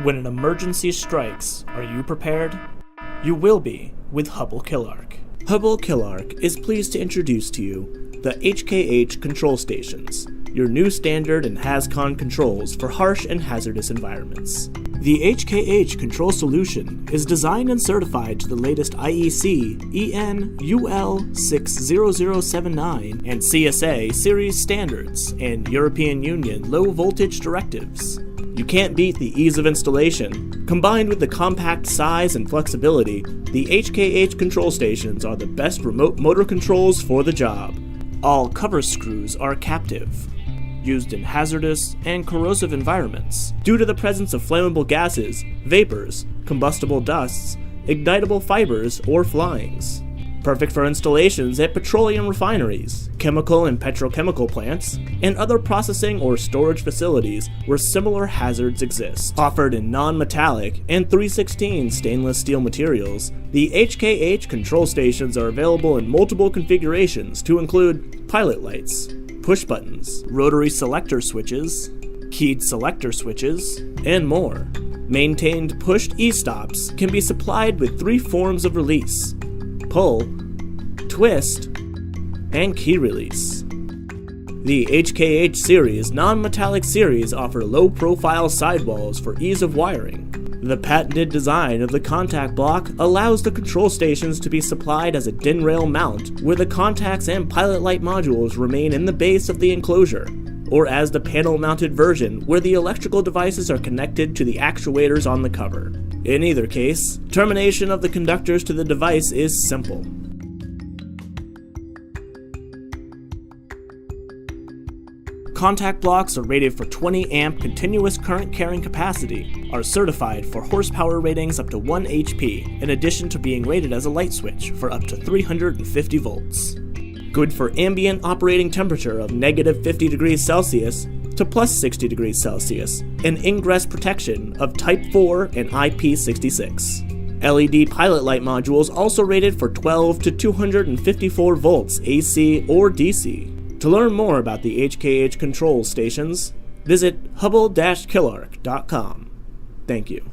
When an emergency strikes, are you prepared? You will be with Hubble Killark. Hubble Killark is pleased to introduce to you the HKH control stations, your new standard in Hazcon controls for harsh and hazardous environments. The HKH control solution is designed and certified to the latest IEC EN UL 60079 and CSA series standards and European Union low voltage directives. You can't beat the ease of installation. Combined with the compact size and flexibility, the HKH control stations are the best remote motor controls for the job. All cover screws are captive, used in hazardous and corrosive environments due to the presence of flammable gases, vapors, combustible dusts, ignitable fibers, or flyings. Perfect for installations at petroleum refineries, chemical and petrochemical plants, and other processing or storage facilities where similar hazards exist. Offered in non-metallic and 316 stainless steel materials, the HKH control stations are available in multiple configurations to include pilot lights, push buttons, rotary selector switches, keyed selector switches, and more. Maintained pushed e-stops can be supplied with 3 forms of release: pull, twist, and key release. The HKH series non-metallic series offer low-profile sidewalls for ease of wiring. The patented design of the contact block allows the control stations to be supplied as a DIN rail mount where the contacts and pilot light modules remain in the base of the enclosure, or as the panel-mounted version where the electrical devices are connected to the actuators on the cover. In either case, termination of the conductors to the device is simple. Contact blocks are rated for 20 amp continuous current carrying capacity, are certified for horsepower ratings up to 1 HP, in addition to being rated as a light switch for up to 350 volts. Good for ambient operating temperature of -50 degrees Celsius to +60 degrees Celsius, and ingress protection of Type 4 and IP66. LED pilot light modules also rated for 12 to 254 volts AC or DC. To learn more about the HKH control stations, visit hubble-killark.com. Thank you.